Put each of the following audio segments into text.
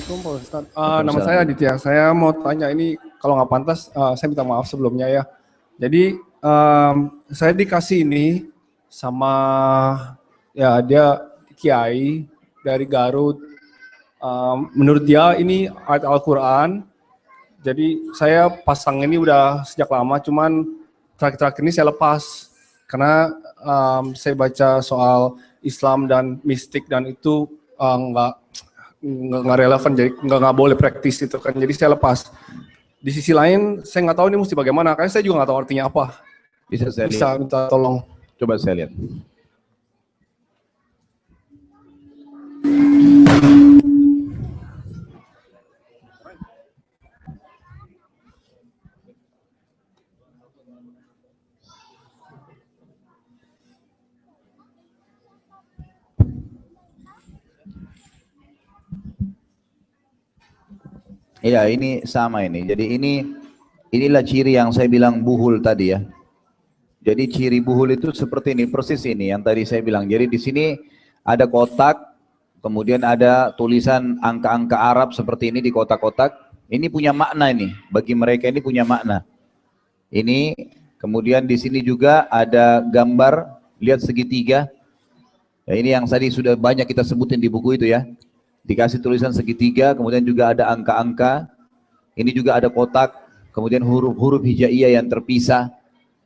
Assalamualaikum Pak Ustadz. Nama Waalaikumsalam. saya Aditya. Saya mau tanya ini kalau nggak pantas, saya minta maaf sebelumnya ya. Jadi saya dikasih ini sama ya dia kiai dari Garut. Menurut dia ini ayat Al-Quran. Jadi saya pasang ini udah sejak lama, cuman terakhir-terakhir ini saya lepas karena saya baca soal Islam dan mistik dan itu nggak relevan, jadi nggak boleh praktis itu kan, jadi saya lepas. Di sisi lain saya nggak tahu ini mesti bagaimana, karena saya juga nggak tahu artinya apa. Bisa saya Bisa lihat? minta tolong. Coba saya lihat. Iya, ini sama ini. Jadi inilah ciri yang saya bilang buhul tadi ya. Jadi ciri buhul itu seperti ini, persis ini yang tadi saya bilang. Jadi di sini ada kotak, kemudian ada tulisan angka-angka Arab seperti ini di kotak-kotak. Ini punya makna ini, bagi mereka ini punya makna. Ini, kemudian di sini juga ada gambar, lihat segitiga. Ya, ini yang tadi sudah banyak kita sebutin di buku itu ya. Dikasih tulisan segitiga, kemudian juga ada angka-angka. Ini juga ada kotak, kemudian huruf-huruf hijaiyah yang terpisah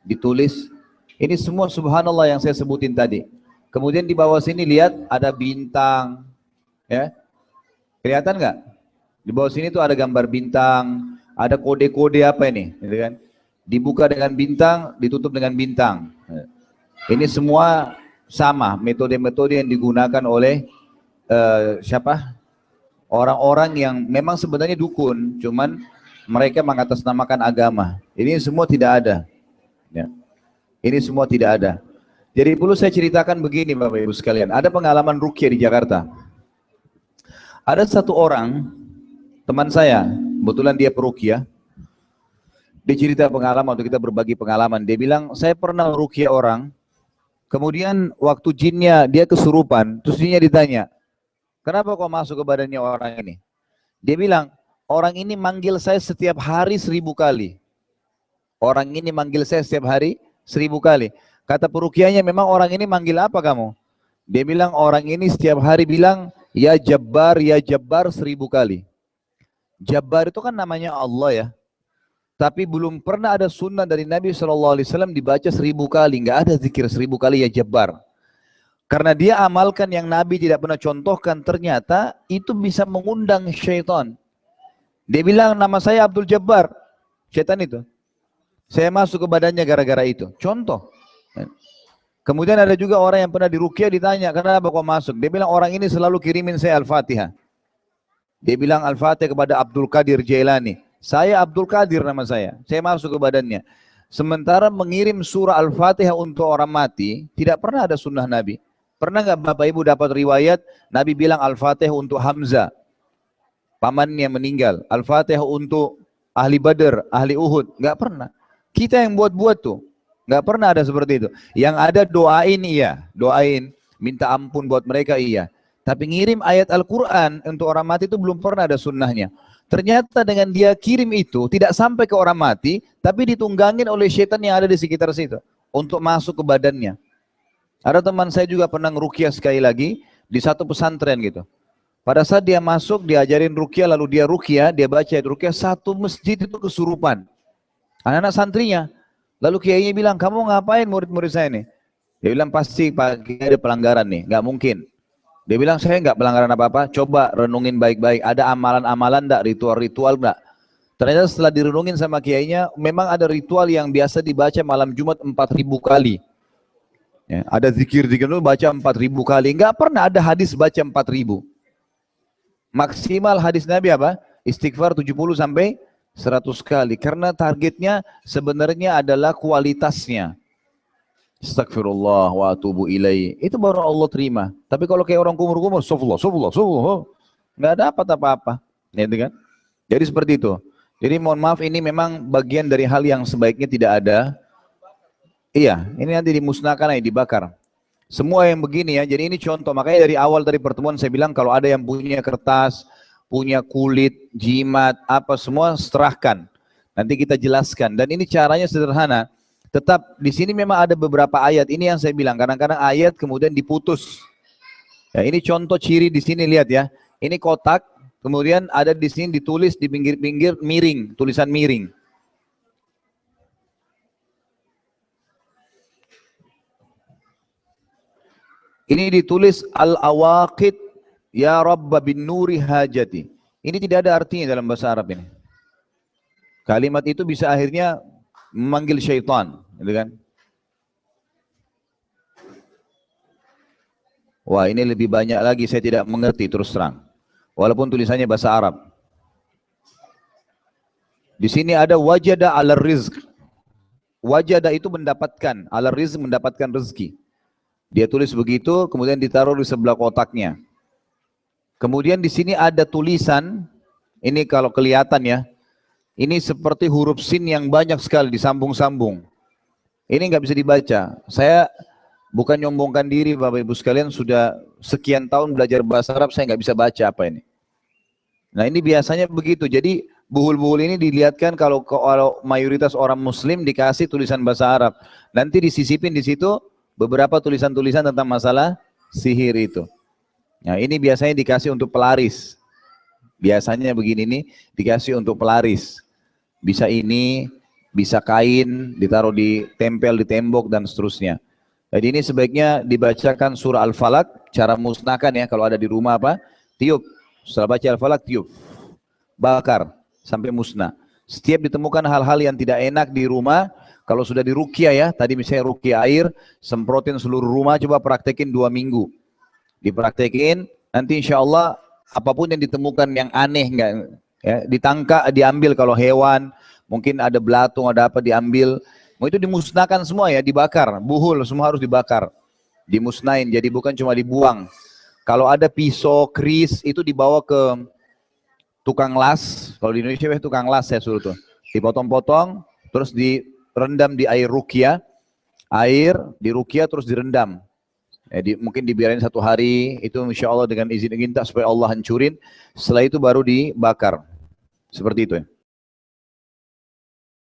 ditulis. Ini semua subhanallah yang saya sebutin tadi. Kemudian di bawah sini lihat ada bintang, ya. Kelihatan nggak? Di bawah sini tuh ada gambar bintang, ada kode-kode apa ini, gitu kan? Dibuka dengan bintang, ditutup dengan bintang. Ini semua sama metode-metode yang digunakan oleh siapa? Orang-orang yang memang sebenarnya dukun, cuman mereka mengatasnamakan agama. Ini semua tidak ada. Ya. Ini semua tidak ada. Jadi perlu saya ceritakan begini Bapak Ibu sekalian. Ada pengalaman ruqyah di Jakarta. Ada satu orang, teman saya, kebetulan dia peruqyah. Dia cerita pengalaman, waktu kita berbagi pengalaman. Dia bilang, saya pernah ruqyah orang, kemudian waktu jinnya dia kesurupan, terus jinnya ditanya, kenapa kau masuk ke badannya orang ini? Dia bilang, orang ini manggil saya setiap hari 1000 kali. Orang ini manggil saya setiap hari 1000 kali. Kata peruqyahnya, memang orang ini manggil apa kamu? Dia bilang, orang ini setiap hari bilang, ya Jabbar 1000 kali. Jabbar itu kan namanya Allah ya. Tapi belum pernah ada sunnah dari Nabi SAW dibaca 1000 kali. Nggak ada zikir 1000 kali ya Jabbar. Karena dia amalkan yang Nabi tidak pernah contohkan, ternyata itu bisa mengundang syaitan. Dia bilang, nama saya Abdul Jabbar. Syaitan itu. Saya masuk ke badannya gara-gara itu. Contoh. Kemudian ada juga orang yang pernah diruqyah ditanya, kenapa kok masuk? Dia bilang, orang ini selalu kirimin saya Al-Fatihah. Dia bilang Al-Fatihah kepada Abdul Qadir Jailani. Saya Abdul Qadir nama saya. Saya masuk ke badannya. Sementara mengirim surah Al-Fatihah untuk orang mati, tidak pernah ada sunnah Nabi. Pernah nggak Bapak Ibu dapat riwayat Nabi bilang Al-Fatihah untuk Hamzah, pamannya meninggal, Al-Fatihah untuk ahli Badar, ahli Uhud? Nggak pernah. Kita yang buat-buat tuh, nggak pernah ada seperti itu. Yang ada doain iya, doain, minta ampun buat mereka iya. Tapi ngirim ayat Al-Quran untuk orang mati itu belum pernah ada sunnahnya. Ternyata dengan dia kirim itu tidak sampai ke orang mati, tapi ditunggangin oleh syaitan yang ada di sekitar situ untuk masuk ke badannya. Ada teman saya juga pernah ngeruqyah sekali lagi di satu pesantren gitu. Pada saat dia masuk, diajarin ruqyah, lalu dia ruqyah, dia baca ruqyah, satu masjid itu kesurupan. Anak-anak santrinya. Lalu kiainya bilang, kamu ngapain murid-murid saya nih? Dia bilang, pasti pagi ada pelanggaran nih, nggak mungkin. Dia bilang, saya nggak pelanggaran apa-apa, coba renungin baik-baik, ada amalan-amalan enggak, ritual-ritual enggak? Ternyata setelah direnungin sama kiainya, memang ada ritual yang biasa dibaca malam Jumat 4000 kali. Ya, ada zikir-zikir itu baca 4000 kali. Enggak pernah ada hadis baca 4000. Maksimal hadis Nabi apa? Istighfar 70 sampai 100 kali. Karena targetnya sebenarnya adalah kualitasnya. Astagfirullah wa atubu ilaihi. Itu baru Allah terima. Tapi kalau kayak orang kumur-kumur, sufullah. Enggak ada apa-apa. Gitu kan? Jadi seperti itu. Jadi mohon maaf, ini memang bagian dari hal yang sebaiknya tidak ada. Iya, ini nanti dimusnahkan aja, dibakar. Semua yang begini ya, jadi ini contoh. Makanya dari awal dari pertemuan saya bilang kalau ada yang punya kertas, punya kulit, jimat, apa semua serahkan. Nanti kita jelaskan. Dan ini caranya sederhana. Tetap di sini memang ada beberapa ayat. Ini yang saya bilang, kadang-kadang ayat kemudian diputus. Ya, ini contoh ciri di sini, lihat ya. Ini kotak, kemudian ada di sini ditulis di pinggir-pinggir miring, tulisan miring. Ini ditulis al-awaqid ya Rabba bin nuri hajati. Ini tidak ada artinya dalam bahasa Arab ini. Kalimat itu bisa akhirnya memanggil syaitan, gitu kan? Wah, ini lebih banyak lagi, saya tidak mengerti terus terang. Walaupun tulisannya bahasa Arab. Di sini ada wajada ala rizq. Wajada itu mendapatkan, ala rizq mendapatkan rezeki. Dia tulis begitu, kemudian ditaruh di sebelah kotaknya. Kemudian di sini ada tulisan, ini kalau kelihatan ya, ini seperti huruf sin yang banyak sekali disambung-sambung. Ini nggak bisa dibaca. Saya bukan nyombongkan diri, Bapak Ibu sekalian, sudah sekian tahun belajar bahasa Arab, saya nggak bisa baca apa ini. Nah ini biasanya begitu. Jadi buhul-buhul ini dilihatkan kalau mayoritas orang Muslim dikasih tulisan bahasa Arab. Nanti disisipin di situ beberapa tulisan-tulisan tentang masalah sihir itu. Nah ini biasanya dikasih untuk pelaris. Biasanya begini nih dikasih untuk pelaris. Bisa ini, bisa kain, ditaruh di tempel di tembok dan seterusnya. Jadi ini sebaiknya dibacakan surah Al-Falaq, cara musnahkan ya kalau ada di rumah apa? Tiup. Setelah baca Al-Falaq tiup. Bakar sampai musnah. Setiap ditemukan hal-hal yang tidak enak di rumah, kalau sudah diruqyah ya, tadi misalnya ruqyah air, semprotin seluruh rumah, coba praktekin 2 minggu. Dipraktekin, nanti insya Allah apapun yang ditemukan yang aneh enggak ya, ditangkap, diambil kalau hewan, mungkin ada belatung, ada apa diambil, mau itu dimusnahkan semua ya, dibakar, buhul semua harus dibakar, dimusnahin, jadi bukan cuma dibuang. Kalau ada pisau, keris, itu dibawa ke tukang las, kalau di Indonesia tukang las saya suruh tuh, dipotong-potong, terus direndam di air ruqyah, air di ruqyah terus direndam. Mungkin dibiarin 1 hari, itu insya Allah dengan izin kita supaya Allah hancurin, setelah itu baru dibakar. Seperti itu ya.